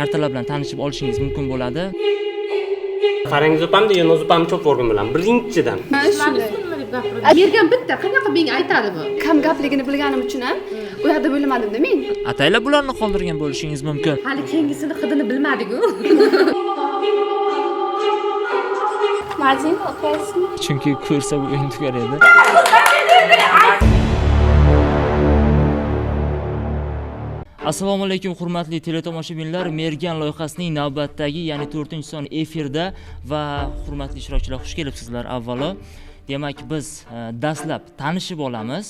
kartalar bilan tanishib olishingiz mumkin bo'ladi. Farangiz opamni Yo'noz opamni chop o'rgan bilan birinchidan. Men shunday. Mergan bitta, qanaqa menga aytadi bu? Kam gapligini bilganim uchun ham u yoqda bo'lmadim-da men. Ataylar bularni qoldirgan bo'lishingiz mumkin. Hali kengisini hidini bilmadik-ku. Mazin o'qiyapsizmi? Chunki ko'rsa bu o'yin tugar edi. Assalomu alaykum hurmatli teletomoshabinlar. Mergan loyihasining navbatdagi, ya'ni 4-son efirda va hurmatli ishtirokchilar, xush kelibsizlar. Avvalo, demak biz dastlab tanishib olamiz.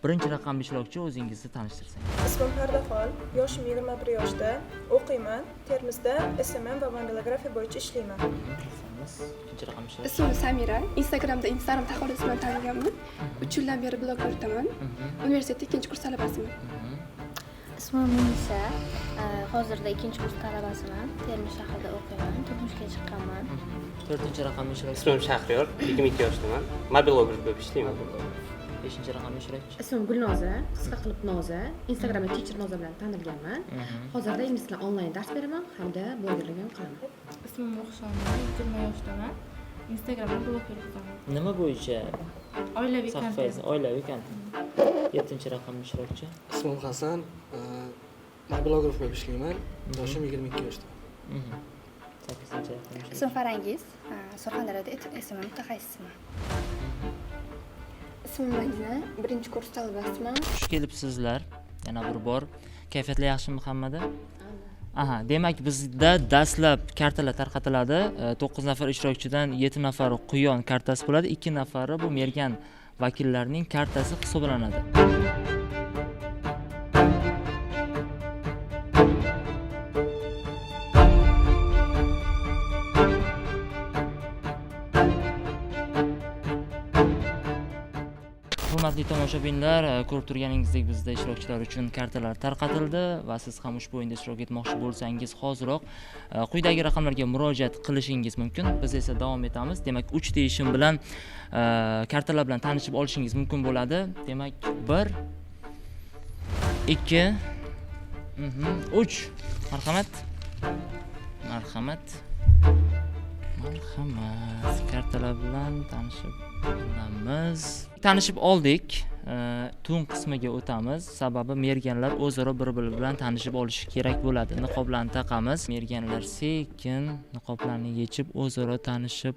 Birinchi raqamli ishtirokchi o'zingizni tanishtirsangiz. Ismim Pardaxon, yoshim 21 yoshda, o'qiyman. Termizda SMM va vangelografiya bo'yicha ishlayman. Ikkinchi raqamli ishtirokchi. Ismim Samira. Instagramda Instagram taxallus bilan tanilganman. 3 yildan beri blog yuritaman. Universitetda 2-kurs talabasiman. Ismim Munisa. Hozirda 2-kurs talabasiman. Termiz shahrida o'qiyman. Turmushga chiqqanman. 4-raqamli ishtirokchi. Ismim Shahriyor, 22 yoshdaman. Mobilogger bo'lib ishlayman. 5-raqamli ishtirokchi. Ismim Gulnoza, qisqa qilib Noza. Instagramda Teacher Noza bilan tanilganman. Hozirda ingliz tili onlayn dars beraman hamda blogerlik ham qilaman. Ismim Ruxshona, 20 yoshdaman. Instagramda blog yuritaman. Nima bo'yicha? Oilaviy Sahifangiz oilaviy kontent. 7-raqamli ishtirokchi. Ismim Hasan, mobilograf bo'lib ishlayman. Yoshim 22 yoshda. 8-raqamli. Ismim Farangiz, Surxondaryoda SMM mutaxassisman. Ismim Mayza, 1-kurs talabasiman. Xush kelibsizlar. Yana bir bor. Kayfiyatlar yaxshimi hammada? Aha, demak bizda dastlab kartalar tarqatiladi. 9 nafar ishtirokchidan 7 nafari quyon kartasi bo'ladi, 2 nafari bu mergan vakillarining kartasi hisoblanadi. Hurmatli tomoshabinlar, ko'rib turganingizdek bizda ishtirokchilar uchun kartalar tarqatildi va siz ham ushbu o'yinda ishtirok etmoqchi bo'lsangiz hoziroq quyidagi raqamlarga murojaat qilishingiz mumkin. Biz esa davom etamiz. Demak, 3 deyishim bilan kartalar bilan tanishib olishingiz mumkin bo'ladi. Demak, 1 2 3. Marhamat. Marhamat. Marhamat. Kartalar bilan tanishib olamiz. Tanishib oldik. Tun qismiga o'tamiz. Sababi merganlar o'zaro bir-biri bilan tanishib olishi kerak bo'ladi. Niqoblarni taqamiz. Merganlar sekin niqoblarni yechib o'zaro tanishib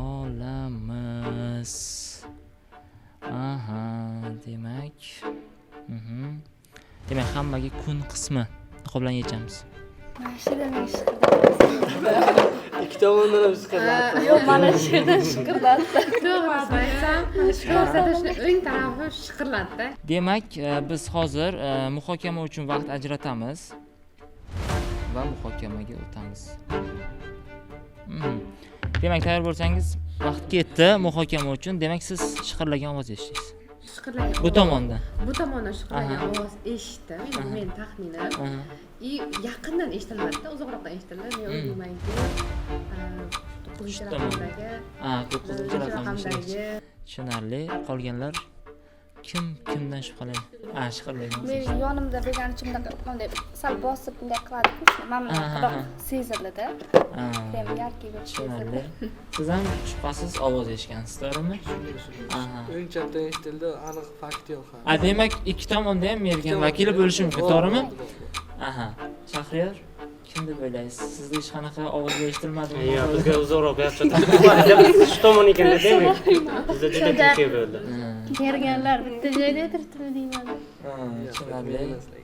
olamiz. Aha, demak. Demak, hammaga kun qismi niqoblarni yechamiz. Mashinadan Ikki tomondan ham chiqadi. Yo'q, mana shu yerdan shiqirlatdi. To'g'risini aytsam, ko'rsatishni o'ng tarafi shiqirlatdi. Demak, biz hozir muhokama uchun vaqt ajratamiz va muhokamaga o'tamiz. Demak, tayyor bo'lsangiz, vaqt ketdi muhokama uchun. Demak, siz shiqirlagan ovoz eshitdingiz. Shiqirlagan Bu tomondan. Bu tomondan shiqirlagan ovoz eshitdim. Men taxminim. Yaqindan eshitilmadi, uzoqroqdan eshitildi. Men o'ylaymanki, 9-raqamdagi, 9-raqamdagi. Tushunarli. Qolganlar kimdan shubhalanadi? Shiqirlaymiz. Men yonimda bo'lgani uchun bunday sal bosib bunday qiladi-ku. Mana bunaqa seziladi. Prям yarkiy bo'lib Tushunarli. Siz ham shubhasiz ovoz eshitgansiz, to'g'rimi? O'ng chapdan eshitildi, aniq fakt yo'q. Demak, ikki tomonda ham mergan vakili bo'lishi mumkin, to'g'rimi? Aha. Shahriyor, kim deb o'ylaysiz? Sizda hech qanaqa ovoz eshitilmadimi? Yo'q, bizga uzoqroq gapirdi. Biz shu tomon ekan demak. Bizda juda qiyin bo'ldi. Merganlar bitta joyda o'tiribdi deyman. Tushunarli.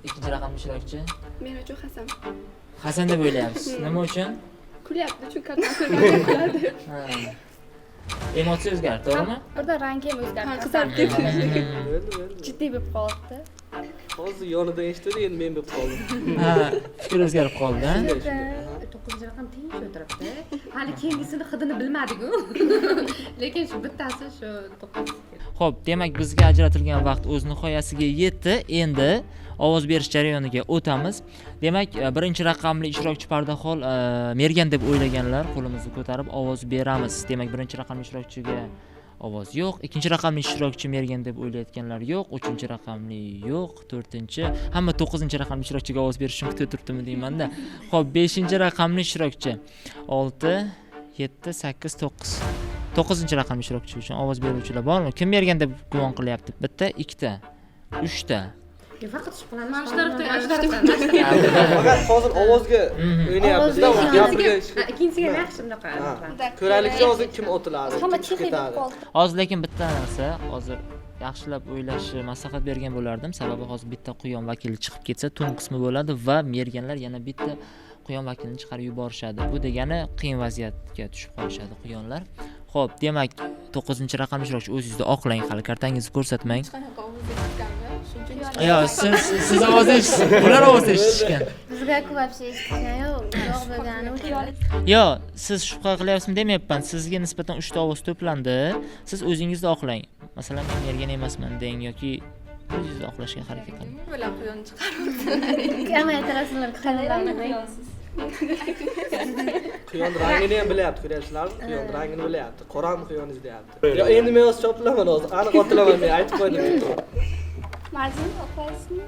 Ikkinchi raqamli ishtirokchi. Men uchun Hasan. Hasan deb o'ylayapsiz. Nima uchun? Kulyapti, chunki kartani ko'rgani. Emotsiya o'zgardi, to'g'rimi? Birda rangi ham o'zgardi. Qizarib ketdi. Jiddiy bo'lib qoldi. Hozir yonidan eshitdi, endi men bo'lib qoldim. Fikr o'zgarib qoldi. 9-raqam tinch o'tiribdi. Hali kengisini hidini bilmadik-ku. Lekin shu bittasi shu 9. Xo'p, demak bizga ajratilgan vaqt o'z nihoyasiga yetdi. Endi ovoz berish jarayoniga o'tamiz. Demak, birinchi raqamli ishtirokchi Pardaxon mergan deb o'ylaganlar qo'limizni ko'tarib ovoz beramiz. Demak, birinchi raqamli ishtirokchiga ovoz yo'q. Ikkinchi raqamli ishtirokchi Mergan deb o'ylayotganlar yo'q. Uchinchi raqamli yo'q. To'rtinchi, hamma 9-chi raqamli ishtirokchiga ovoz berish uchun kutib turibdimi deymanda. Xo'p, 5-chi raqamli ishtirokchi 6, 7, 8, 9. 9-chi raqamli ishtirokchi uchun ovoz beruvchilar bormi? Kim Mergan deb gumon qilyapti? Bitta, ikkita, 3ta. Faqat shubhalanib Mana shu tarafda Faqat hozir ovozga o'ynayapmiz-da, gapirgan. ikkinchisiga yaxshi bunaqa. Ko'raylikchi hozir kim o'tiladi? Hamma Kim texnik ketadi? qoldi. Hozir lekin bitta narsa, hozir yaxshilab o'ylashni maslahat bergan bo'lardim. Sababi hozir bitta quyon vakili chiqib ketsa, tun qismi bo'ladi va merganlar yana bitta quyon vakilini chiqarib yuborishadi. Bu degani qiyin vaziyatga tushib qolishadi quyonlar. Xo'p, demak 9-raqamli ishtirokchi o'zingizda oqlang, hali kartangizni ko'rsatmang. Yo, siz ovoz eshitdingiz, ular ovoz eshitishgan. Bizga ko'pchi eshitgan yo'q, uzoq bo'lgani uchun. Yo, siz shubha qilyapsizmi demayapman. Sizga nisbatan 3 ta ovoz to'plandi. Siz o'zingizni oqlang. Masalan, men mergan emasman deng yoki o'zingizni oqlashga harakat qiling. Bilan quyon chiqarib. Kamaytirasizlar, qanday? Quyon rangini ham bilyapti, ko'ryapsizlarmi? Quyon rangini bilyapti. Qorami quyoningiz deyapti. Yo, endi men o'z choplaman hozir. Aniq otilaman, men aytib qo'ydim. Marjin o'qaysizmi?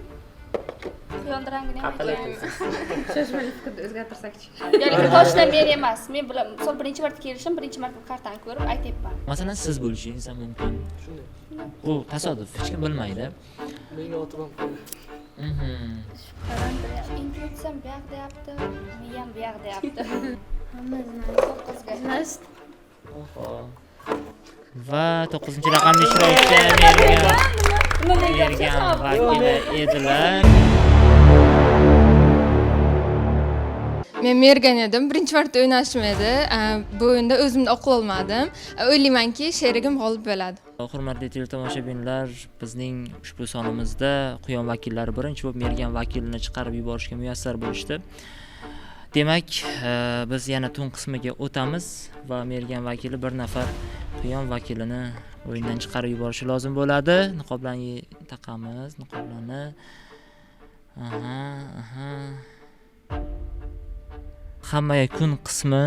Quyon rangini ham Shoshmalik fikrni o'zgartirsak-chi. Ya'ni qoshdan men emas. Men bilan misol birinchi marta kelishim, birinchi marta kartani ko'rib aytayapman. Masalan, siz bo'lishingiz ham mumkin. Shunday. Bu tasodif, hech kim bilmaydi. Menga otim ham qo'ydi. Intuitsiyam bu yoq deyapti, miyam bu yoq deyapti. Va 9-raqamli ishtirokchi Mergan vakili edilar. Men Mergan edim. Birinchi marta o'ynashim edi. Bu o'yinda o'zimni oqlolmadim. O'ylaymanki, sherigim g'olib bo'ladi. Hurmatli teletomoshabinlar, bizning ushbu sonimizda quyon vakillari birinchi bo'lib Mergan vakilini chiqarib yuborishga muyassar bo'lishdi. Demak, biz yana tun qismiga o'tamiz va Mergan vakili bir nafar quyon vakilini o'yindan chiqarib yuborishi lozim bo'ladi. Niqoblarni taqamiz, niqoblarni. Hammaga kun qismi.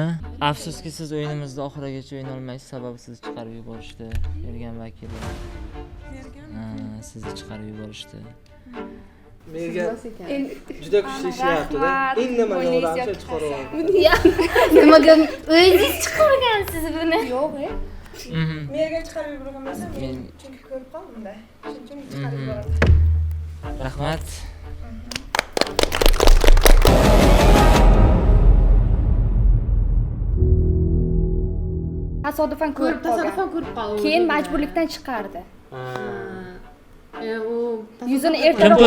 Afsuski siz o'yinimizni oxirigacha o'ynay olmaysiz, sababi sizni chiqarib yuborishdi. Mergan vakili. Sizni chiqarib yuborishdi. Mergan juda kuchli ishlayapti-da. Indamay yordamchi chiqaryapti. Nimaga o'zingiz chiqargansiz buni? Yo'q, Mergan chiqarib yuborgan bo'lsa, men chunki ko'rib qoldim-da. Shuning uchun chiqarib yubordim. Rahmat. Tasodifan ko'rib qolgan. Keyin majburlikdan chiqardi. Yuzini ertaroq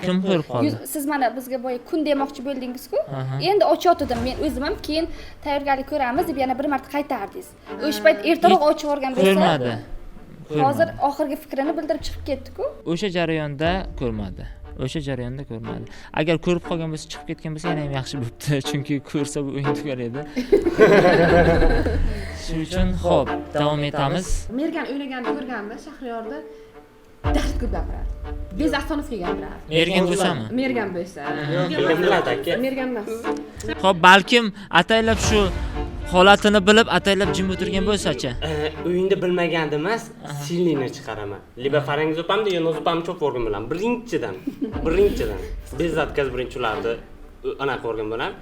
Kim ko'rib qoldi? Siz mana bizga boya kun demoqchi bo'ldingiz-ku. Endi ochyotdim men o'zim ham, keyin tayyorgarlik ko'ramiz deb yana bir marta qaytardingiz. O'sha payt ertaroq ochib yuborgan bo'lsa, Ko'rmadi. hozir oxirgi fikrini bildirib chiqib ketdi-ku. O'sha jarayonda ko'rmadi. Agar ko'rib qolgan bo'lsa, chiqib ketgan bo'lsa, yana ham yaxshi bo'libdi, chunki ko'rsa bu o'yin tugar edi. Shuning uchun xo'p, davom etamiz. Mergan o'ynaganda ko'rganmiz, Shahriyorda dard ko'p gapiradi. Bez Asonovga gapiradi. Mergan bo'lsami? Mergan bo'lsa. Mergan emas. Xo'p, balkim ataylab shu holatini bilib ataylab jim o'tirgan bo'lsa-chi? O'yinda bilmagandim emas, silnini chiqaraman. Liba Farangiz opamda yo Noz opam cho'p o'rgan bilan birinchidan. Bez zatkaz birinchi ularni anaqa o'rgan bilan.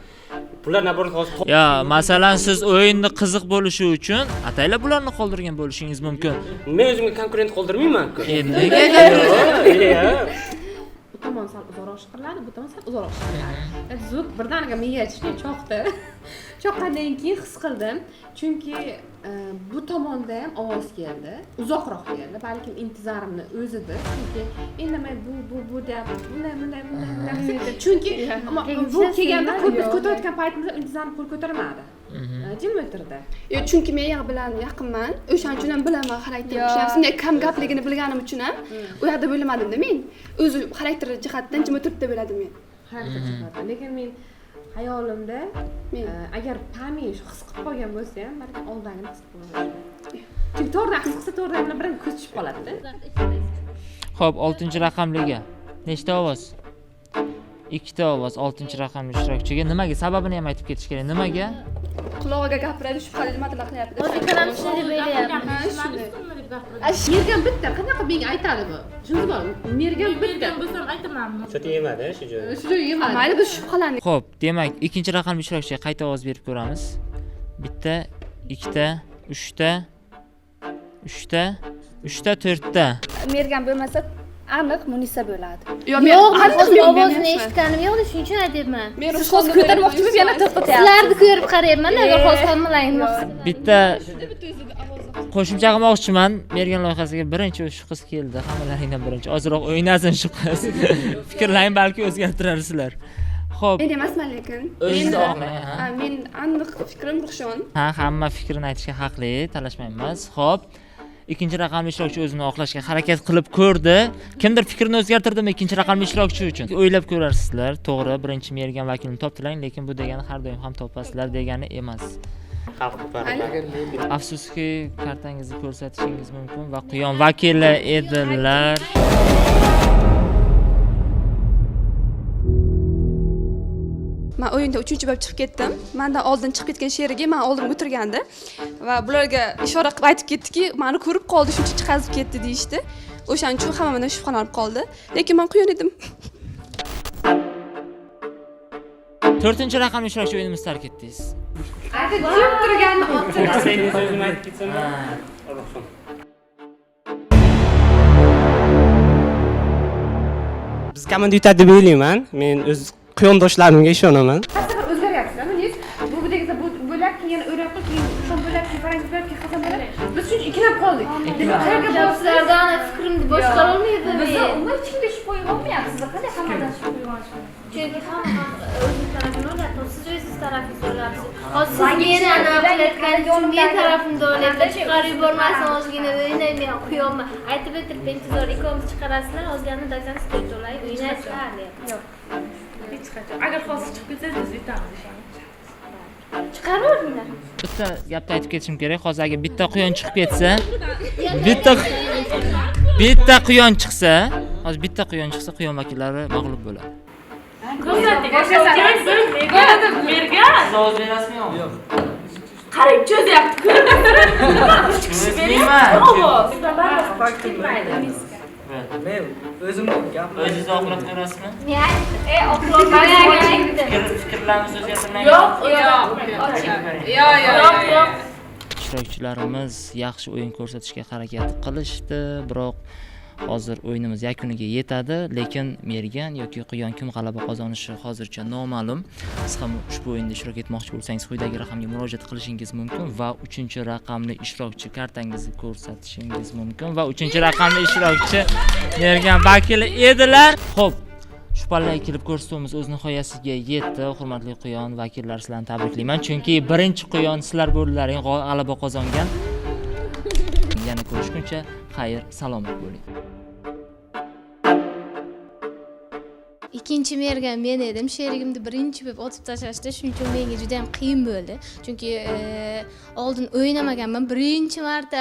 Bular naborat hozir. Ya, masalan, siz o'yinni qiziq bo'lishi uchun ataylab bularni qoldirgan bo'lishingiz mumkin. Men o'zimga konkurent qoldirmayman-ku. Nega? Bu tomon sal uzoqroq chiqariladi, bu tomon sal uzoqroq chiqariladi. Zuk birdaniga menga aytishni cho'qdi. Cho'qqandan keyin his qildim, chunki bu tomonda ham ovoz keldi, uzoqroq keldi. Balkim intizorimni o'zidir, chunki indamay bu deb bunday. Chunki bu kelganda ko'tarayotgan paytimizda intizorim qo'l ko'tarmadi. Jim o'tirdi. Yo, chunki men yer bilan yaqinman. O'shaning uchun ham bilaman xarakter ishlayapsiz. Bunday kam gapligini bilganim uchun ham u yoqda bo'lmadim-da men. O'zi xarakter jihatdan jim o'tirib deb o'yladim men. Xarakter jihatdan. Lekin men hayolimda agar Pami his qilib qolgan bo'lsa ham, balki oldingini his qilib qolgan. Chunki to'g'ridan his qilsa to'g'ridan bilan birin ko'z tushib qoladi-da. Xo'p, 6-raqamliga nechta ovoz? 2 ta ovoz 6-raqamli ishtirokchiga. Nimaga? Sababini ham aytib ketish kerak. Nimaga? qulog'iga gapiradi, shubhali nimalar qilyapti. O'zbeklar ham shunday deb o'ylayapti. Mergan bitta, qanaqa menga aytadi bu? Tushundingmi? Mergan bitta. Bo'lsam aytamanmi? Shu yemadi, shu joyda. Shu joy yemadi. Mayli, biz shubhalandik. Xo'p, demak, ikkinchi raqamli ishtirokchiga qayta ovoz berib ko'ramiz. Bitta, ikkita, uchta, to'rtta. Mergan bo'lmasa aniq Munisa bo'ladi. Yo'q, men hozir ovozni eshitganim yo'q, shuning uchun aytyapman. Men Siz hozir ko'tarmoqchisiz, yana to'xtatyapsiz. Sizlarni ko'rib qarayapman, agar hozir hammalarning maqsadi. Bitta qo'shimcha qilmoqchiman. Mergan loyihasiga birinchi shu qiz keldi. Hammalaringdan birinchi. Ozroq o'ynasin shu qiz. Fikrlaring balki o'zgartirarsizlar. Xo'p. Men emasman lekin. O'zingizni oqlang, ha. Men aniq fikrim Ruxshon. Ha, hamma fikrini aytishga haqli, talashmaymiz. Xo'p. Ikkinchi raqamli ishtirokchi o'zini oqlashga harakat qilib ko'rdi. Kimdir fikrini o'zgartirdimi ikkinchi raqamli ishtirokchi uchun? O'ylab ko'rarsizlar. To'g'ri, birinchi Mergan vakilini topdilar, lekin bu degani har doim ham topasizlar degani emas. Afsuski, kartangizni ko'rsatishingiz mumkin va Quyon vakili edilar. Men o'yinda 3-bo'lib chiqib ketdim. Mendan oldin chiqib ketgan sherigi men oldin o'tirgandi va bularga ishora qilib aytib ketdiki, meni ko'rib qoldi, shuncha chiqazib ketdi deyishdi. O'shaning uchun hamma mendan shubhalanib qoldi. Lekin men Quyon edim. 4-chi raqamli ishtirokchi o'yinimizni tark etdingiz. Aytib turganini otdi. Asangiz o'zim aytib ketsam. Biz komanda yutadi deb o'ylayman. Men o'z quyondoshlarimga ishonaman. Qasam o'zgaryapsiz, bilingiz? Bu deganda bu bo'lak keyin o'raqqa keyin shon bo'lak keyin farangiz bo'lak keyin qasam bo'lak. Biz shuncha ikkilanib qoldik. Demak, qayerga Sizlardan fikrimni boshqara olmaydi. Biz umuman hech kimga shubha qo'ymayapsiz. Qanday hammadan shubha qo'ymoqchi? Chunki hamma o'zining tarafini o'ylayapti. Siz o'zingiz tarafingizni o'ylayapsiz. Hozir siz meni qilayotganingiz uchun men tarafimda o'ylayapsiz. Chiqarib yubormasin ozgina o'ynay, men quyonman. Aytib o'tirib, intizor ikkovimiz chiqarasizlar, ozgina dazan start o'lay, o'ynaysizlar. Yo'q. Hech qachon. Agar hozir chiqib ketsangiz biz yutamiz. Chiqaraveringlar. Bitta gapni aytib ketishim kerak. Hozir agar bitta quyon chiqib ketsa, bitta quyon chiqsa, hozir bitta quyon chiqsa, quyon vakillari mag'lub bo'ladi. Ko'rsating, ko'rsating. Mergan. Ovoz berasizmi yo'qmi? Yo'q. Qarang, cho'zyapti. Ko'rdingizmi? Chiqish beryapti. Ovoz. Men o'zim gapni O'zingizni oqlab ko'rasizmi? Oqlolmagan. Fikrlarimiz o'zgartirmaydi. Yo'q. Ishtirokchilarimiz yaxshi o'yin ko'rsatishga harakat qilishdi, biroq hozir o'yinimiz yakuniga yetadi, lekin Mergan yoki Quyon kim g'alaba qozonishi hozircha noma'lum. Siz ham ushbu o'yinda ishtirok etmoqchi bo'lsangiz, quyidagi raqamga murojaat qilishingiz mumkin va 3-raqamli ishtirokchi kartangizni ko'rsatishingiz mumkin va 3-raqamli ishtirokchi Mergan vakili edilar. Xo'p, shubhalarga kelib ko'rsatuvimiz o'z nihoyasiga yetdi. Hurmatli Quyon vakillar, sizlarni tabriklayman, chunki birinchi Quyon sizlar bo'ldilaring, g'alaba qozongan. Yana ko'rishguncha xayr, salomat bo'ling. Ikkinchi Mergan men edim. Sherigimni birinchi bo'lib otib tashlashdi. Shuning uchun menga juda ham qiyin bo'ldi. Chunki oldin o'ynamaganman. Birinchi marta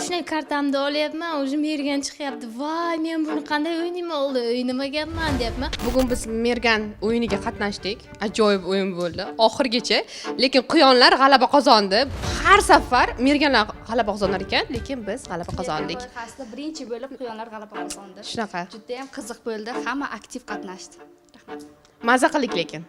shunday kartamni olyapman, o'zim Mergan chiqyapti. Voy, men buni qanday o'ynayman? Oldin o'ynamaganman deyapman. Bugun biz Mergan o'yiniga qatnashdik. Ajoyib o'yin bo'ldi. Oxirgacha. Lekin quyonlar g'alaba qozondi. Har safar Merganlar g'alaba qozonar ekan, lekin biz g'alaba qozondik. Loyihasida birinchi bo'lib Quyonlar g'alaba qozondi. Shunaqa. Juda ham qiziq bo'ldi. Hamma aktiv qatnashdi. Maza qildik lekin.